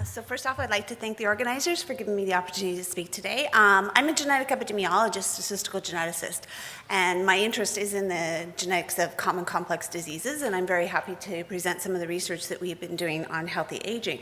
So first off, I'd like to thank the organizers for giving me the opportunity to speak today. I'm a genetic epidemiologist, statistical geneticist, and my interest is in the genetics of common complex diseases, and I'm very happy to present some of the research that we've been doing on healthy aging.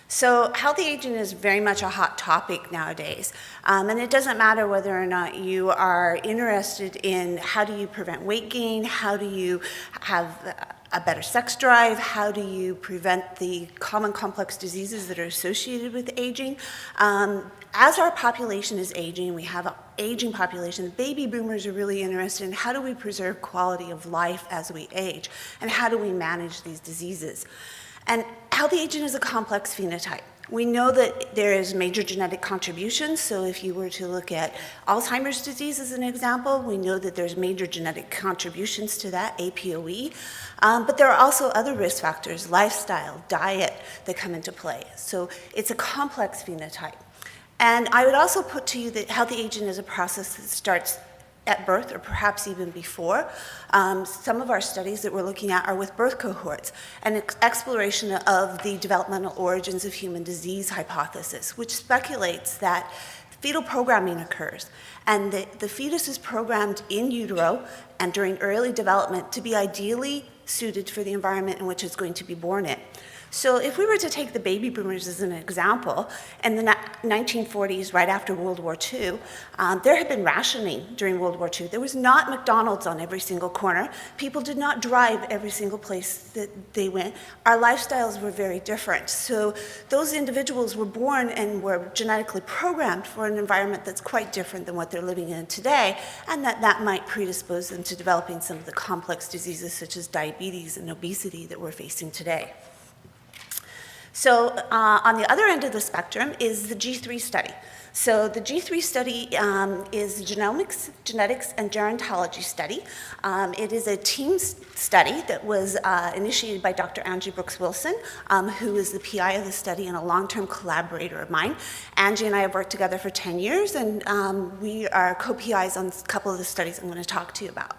So healthy aging is very much a hot topic nowadays, and it doesn't matter whether or not you are interested in how do you prevent weight gain, how do you have a better sex drive, how do you prevent the common complex diseases that are associated with aging. As our population is aging, we have an aging population, the baby boomers are really interested in how do we preserve quality of life as we age, and how do we manage these diseases. And healthy aging is a complex phenotype. We know that there is major genetic contributions, so if you were to look at Alzheimer's disease as an example, we know that there's major genetic contributions to that, APOE, but there are also other risk factors, lifestyle, diet, that come into play. So it's a complex phenotype. And I would also put to you that healthy aging is a process that starts at birth or perhaps even before. Some of our studies that we're looking at are with birth cohorts, an exploration of the developmental origins of human disease hypothesis, which speculates that fetal programming occurs, and the fetus is programmed in utero and during early development to be ideally suited for the environment in which it's going to be born in. So if we were to take the baby boomers as an example, in the 1940s, right after World War II, there had been rationing during World War II. There was not McDonald's on every single corner. People did not drive every single place that they went. Our lifestyles were very different. So those individuals were born and were genetically programmed for an environment that's quite different than what they're living in today, and that might predispose them to developing some of the complex diseases such as diabetes and obesity that we're facing today. So on the other end of the spectrum is the G3 study. So the G3 study is a genomics, genetics, and gerontology study. It is a team study that was initiated by Dr. Angie Brooks-Wilson, who is the PI of the study and a long-term collaborator of mine. Angie and I have worked together for 10 years, and we are co-PIs on a couple of the studies I'm going to talk to you about.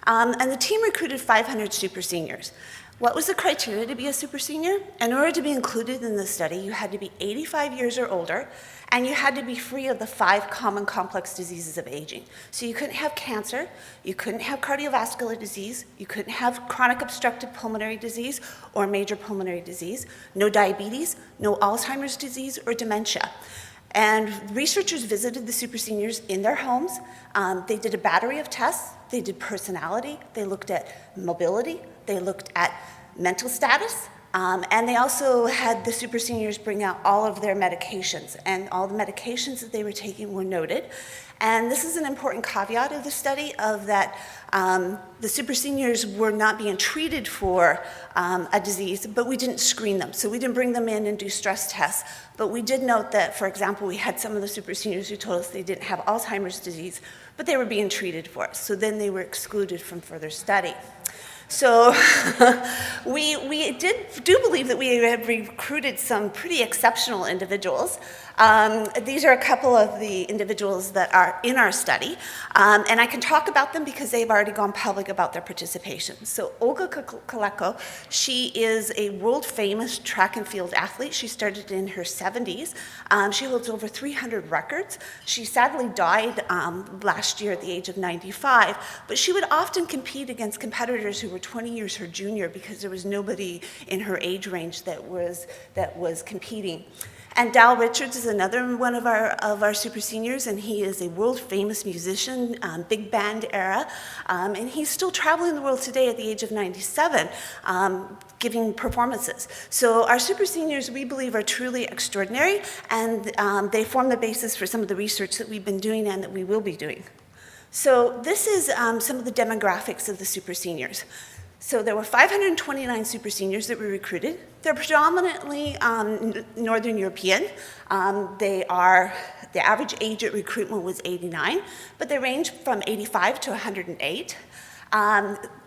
And the team recruited 500 super seniors. What was the criteria to be a super senior? In order to be included in the study, you had to be 85 years or older, and you had to be free of the 5 common complex diseases of aging. So you couldn't have cancer, you couldn't have cardiovascular disease, you couldn't have chronic obstructive pulmonary disease or major pulmonary disease, no diabetes, no Alzheimer's disease or dementia. And researchers visited the super seniors in their homes. They did a battery of tests. They did personality. They looked at mobility. They looked at mental status. And they also had the super seniors bring out all of their medications. And all the medications that they were taking were noted. And this is an important caveat of the study of that the super seniors were not being treated for a disease, but we didn't screen them. So we didn't bring them in and do stress tests. But we did note that, for example, we had some of the super seniors who told us they didn't have Alzheimer's disease, but they were being treated for it. So then they were excluded from further study. So we do believe that we have recruited some pretty exceptional individuals. These are a couple of the individuals that are in our study, and I can talk about them because they've already gone public about their participation. So Olga Kaleko, she is a world-famous track and field athlete. She started in her 70s. She holds over 300 records. She sadly died last year at the age of 95, but she would often compete against competitors who were 20 years her junior because there was nobody in her age range that was competing. And Dal Richards is another one of our super seniors, and he is a world-famous musician, big band era, and he's still traveling the world today at the age of 97, giving performances. So our super seniors, we believe, are truly extraordinary, and they form the basis for some of the research that we've been doing and that we will be doing. So this is some of the demographics of the super seniors. So there were 529 super seniors that were recruited. They're predominantly Northern European. The average age at recruitment was 89, but they range from 85 to 108.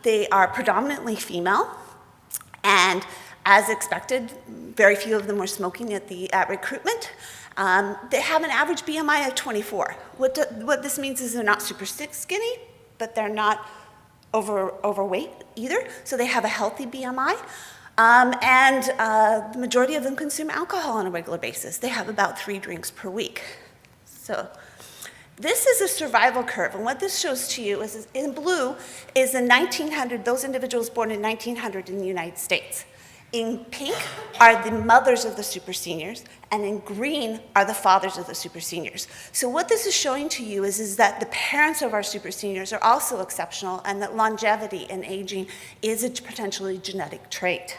They are predominantly female, and as expected, very few of them were smoking at recruitment. They have an average BMI of 24. What this means is they're not super skinny, but they're not overweight either, so they have a healthy BMI. The majority of them consume alcohol on a regular basis. They have about 3 drinks per week. So this is a survival curve, and what this shows to you is in blue is in 1900, those individuals born in 1900 in the United States. In pink are the mothers of the super seniors, and in green are the fathers of the super seniors. So what this is showing to you is that the parents of our super seniors are also exceptional, and that longevity and aging is a potentially genetic trait.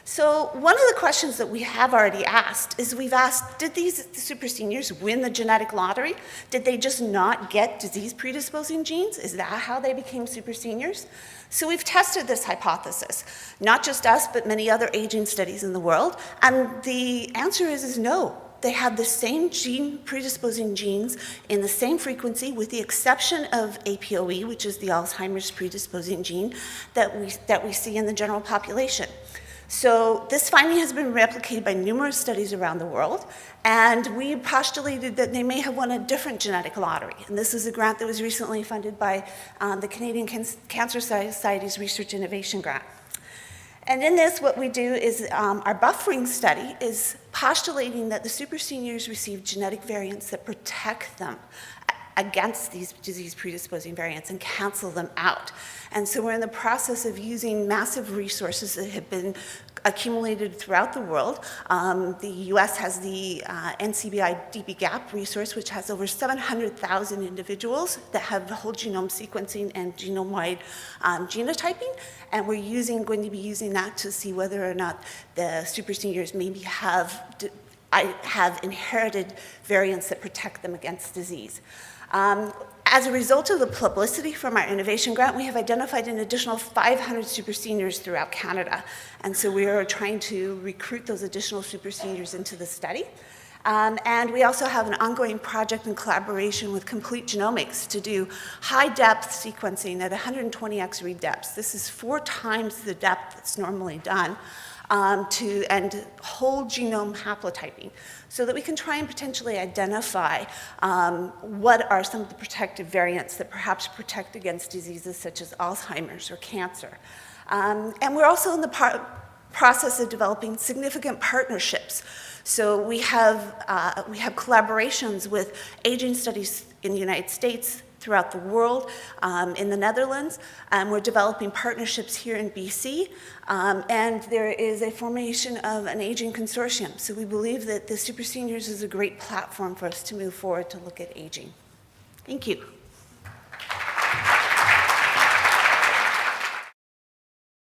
So one of the questions that we have already asked is we've asked, did these super seniors win the genetic lottery? Did they just not get disease predisposing genes? Is that how they became super seniors? So we've tested this hypothesis, not just us, but many other aging studies in the world, and the answer is no. They have the same gene predisposing genes in the same frequency, with the exception of APOE, which is the Alzheimer's predisposing gene that we see in the general population. So this finding has been replicated by numerous studies around the world, and we postulated that they may have won a different genetic lottery. And this is a grant that was recently funded by the Canadian Cancer Society's Research Innovation Grant. And in this, what we do is our buffering study is postulating that the super seniors receive genetic variants that protect them against these disease predisposing variants and cancel them out. And so we're in the process of using massive resources that have been accumulated throughout the world. The US has the NCBI dbGaP resource, which has over 700,000 individuals that have whole genome sequencing and genome-wide genotyping. And we're going to be using that to see whether or not the super seniors maybe have inherited variants that protect them against disease. As a result of the publicity from our innovation grant, we have identified an additional 500 super seniors throughout Canada. And so we are trying to recruit those additional super seniors into the study. And we also have an ongoing project in collaboration with Complete Genomics to do high-depth sequencing at 120x read depths. This is 4 times the depth that's normally done. And whole genome haplotyping, so that we can try and potentially identify what are some of the protective variants that perhaps protect against diseases such as Alzheimer's or cancer. And we're also in the process of developing significant partnerships. So we have collaborations with aging studies in the United States, throughout the world, in the Netherlands. We're developing partnerships here in BC, and there is a formation of an aging consortium. So we believe that the Super Seniors is a great platform for us to move forward to look at aging. Thank you.